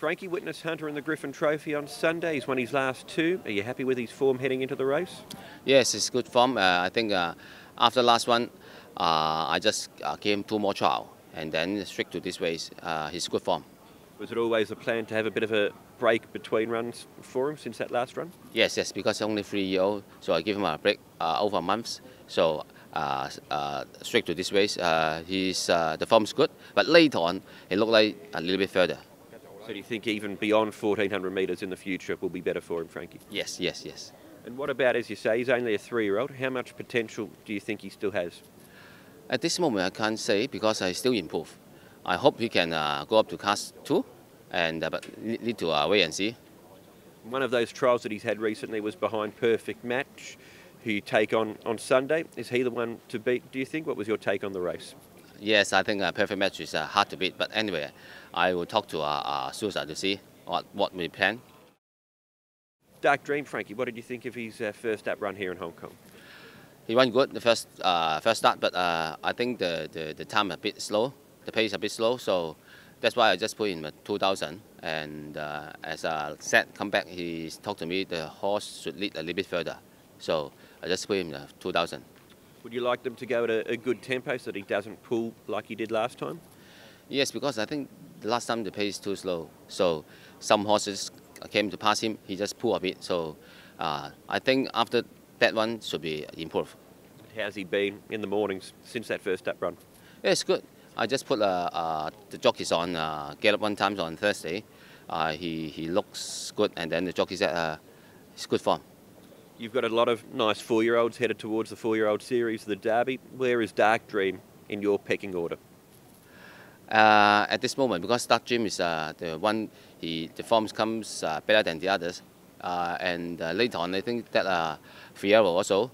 Frankie Witness hunter in the Griffin Trophy on Sunday. He's won his last two. Are you happy with his form heading into the race? Yes, it's good form. I think after the last one, I just gave him 2 more trials and then strict to this race. He's good form. Was it always a plan to have a bit of a break between runs for him since that last run? Yes, because he's only 3-year-old, so I give him a break over a month. So strict to this race. The form's good, but later on, it looked like a little bit further. So do you think even beyond 1,400 metres in the future will be better for him, Frankie? Yes. And what about, as you say, he's only a 3-year-old. How much potential do you think he still has? At this moment, I can't say because I still improve. I hope he can go up to Class 2, but need to wait and see. One of those trials that he's had recently was behind Perfect Match, who you take on Sunday. Is he the one to beat, do you think? What was your take on the race? Yes, I think Perfect Match is hard to beat. But anyway, I will talk to Susan to see what we plan. Dark Dream, Frankie, what did you think of his first up run here in Hong Kong? He went good the first start, but I think the time a bit slow, the pace a bit slow. So that's why I just put him at 2,000. And as I said, come back, he talked to me, the horse should lead a little bit further. So I just put him at 2,000. Would you like them to go at a good tempo so that he doesn't pull like he did last time? Yes, because I think the last time the pace too slow. So some horses came to pass him, he just pulled a bit. So I think after that one should be improved. How's he been in the mornings since that first up run? Yeah, it's good. I just put the jockeys on, get up one time on Thursday. He looks good, and then the jockey said it's good form. You've got a lot of nice 4-year-olds headed towards the 4-year-old series, the Derby. Where is Dark Dream in your pecking order? At this moment, because Dark Dream is the one, the form comes better than the others. And later on, I think that Fiero also,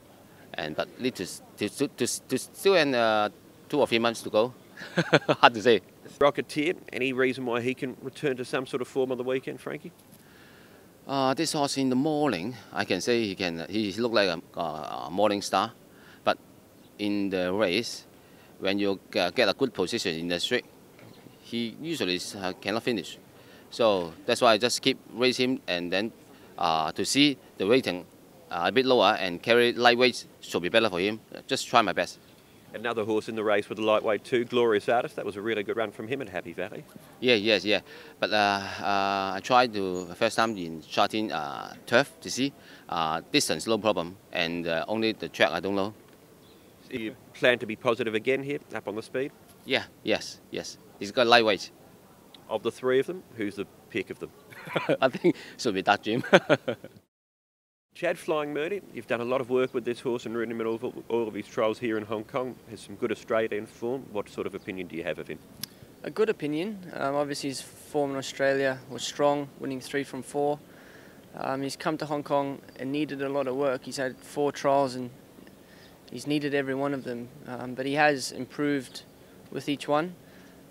but need to still in 2 or 3 months to go. Hard to say. ROCKETEER, any reason why he can return to some sort of form on the weekend, Frankie? This horse in the morning, I can say he looked like a morning star, but in the race, when you get a good position in the straight, he usually cannot finish. So that's why I just keep racing him, and then to see the rating a bit lower and carry lightweight should be better for him. Just try my best. Another horse in the race with the lightweight too, Glorious Artist. That was a really good run from him at Happy Valley. Yeah. But I tried to first time in Sha Tin turf to see distance no problem, and only the track I don't know. So you plan to be positive again here, up on the speed? Yes. He's got lightweight. Of the 3 of them, who's the pick of them? I think it should be Dark Dream. Chad Flying MURTY, you've done a lot of work with this horse and ridden him in all of his trials here in Hong Kong. Has some good Australian form. What sort of opinion do you have of him? A good opinion. Obviously his form in Australia was strong, winning 3 from 4. He's come to Hong Kong and needed a lot of work. He's had 4 trials and he's needed every one of them. But he has improved with each one,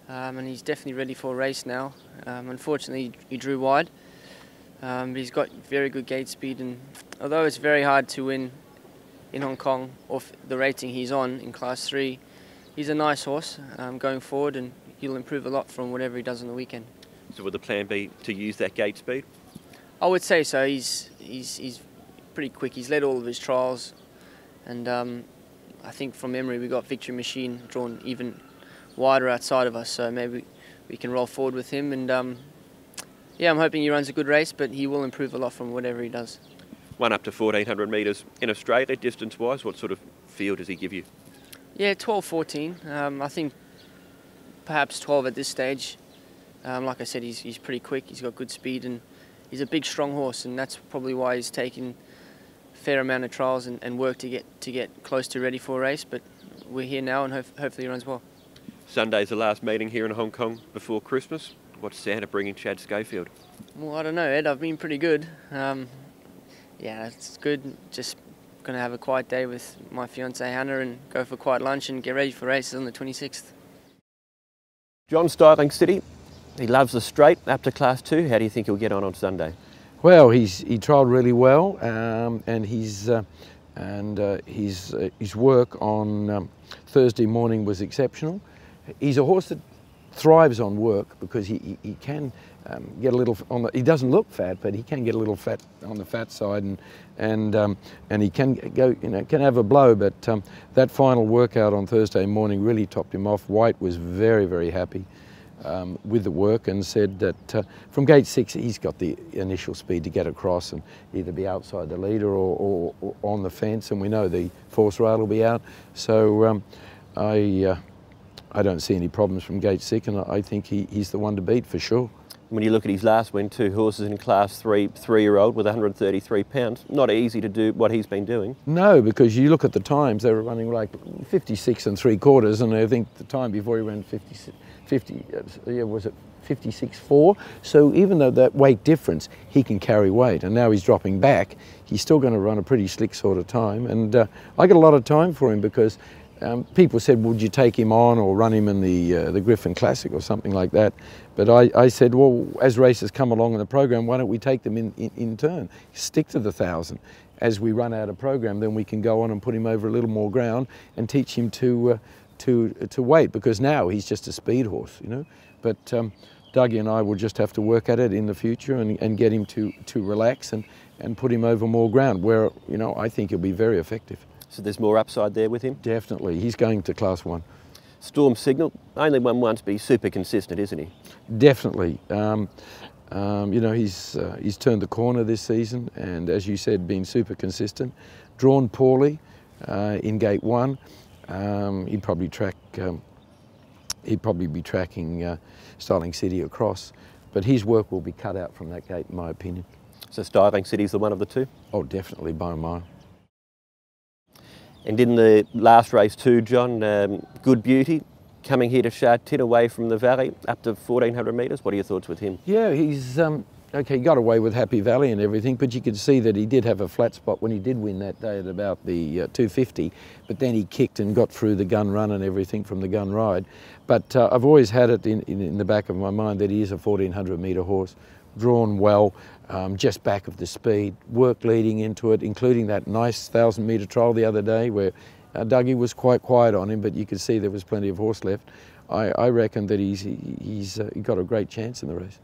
and he's definitely ready for a race now. Unfortunately, he drew wide. But he's got very good gate speed, and although it's very hard to win in Hong Kong off the rating he's on in Class 3, he's a nice horse going forward, and he'll improve a lot from whatever he does on the weekend. So would the plan be to use that gate speed? I would say so. He's pretty quick. He's led all of his trials, and I think from memory we got Victory Machine drawn even wider outside of us, so maybe we can roll forward with him. And yeah, I'm hoping he runs a good race, but he will improve a lot from whatever he does. One up to 1,400 metres in Australia, distance-wise, what sort of feel does he give you? Yeah, 12, 14. I think perhaps 12 at this stage. Like I said, he's pretty quick, he's got good speed, and he's a big, strong horse, and that's probably why he's taken a fair amount of trials and work to get close to ready for a race, but we're here now, and hopefully he runs well. Sunday's the last meeting here in Hong Kong before Christmas. What's Santa bringing Chad Schofield? Well, I don't know, Ed. I've been pretty good. Yeah, it's good. Just going to have a quiet day with my fiancée Hannah and go for a quiet lunch and get ready for races on the 26th. John, Starling City, he loves the straight up to Class 2. How do you think he'll get on Sunday? Well, he trialled really well, and his work on Thursday morning was exceptional. He's a horse that thrives on work because he can get a little on the. He doesn't look fat, but he can get a little fat on the fat side, and he can go, can have a blow. But that final workout on Thursday morning really topped him off. White was very, very happy with the work and said that from gate 6 he's got the initial speed to get across and either be outside the leader or on the fence, and we know the force rail will be out. So I don't see any problems from gate 6, and I think he's the one to beat for sure. When you look at his last win, 2 horses in class 3, 3-year-old with 133 pounds, not easy to do what he's been doing. No, because you look at the times, they were running like 56 3/4, and I think the time before he ran 56.4. So even though that weight difference, he can carry weight, and now he's dropping back, he's still going to run a pretty slick sort of time. And I got a lot of time for him because people said, would you take him on or run him in the Griffin Classic or something like that? But I said, well, as races come along in the program, why don't we take them in turn? Stick to the 1,000. As we run out of program, then we can go on and put him over a little more ground and teach him to wait, because now he's just a speed horse, But Dougie and I will just have to work at it in the future and get him to relax and put him over more ground where, I think he'll be very effective. So there's more upside there with him? Definitely. He's going to Class 1. Storm Signal, only won once, but he's super consistent, isn't he? Definitely. He's turned the corner this season, and as you said, been super consistent. Drawn poorly in gate 1. He'd probably be tracking Starling City across, but his work will be cut out from that gate, in my opinion. So Starling City's the one of the two? Oh, definitely, by a mile. And in the last race too, John, Good Beauty, coming here to Sha Tin away from the valley, up to 1,400 metres. What are your thoughts with him? Yeah, he's, okay, he got away with Happy Valley and everything, but you could see that he did have a flat spot when he did win that day at about the 250, but then he kicked and got through the gun run and everything from the gun ride. But I've always had it in the back of my mind that he is a 1,400 metre horse, drawn well, just back of the speed, work leading into it, including that nice 1,000 metre trial the other day where Dougie was quite quiet on him, but you could see there was plenty of horse left. I reckon that he's got a great chance in the race.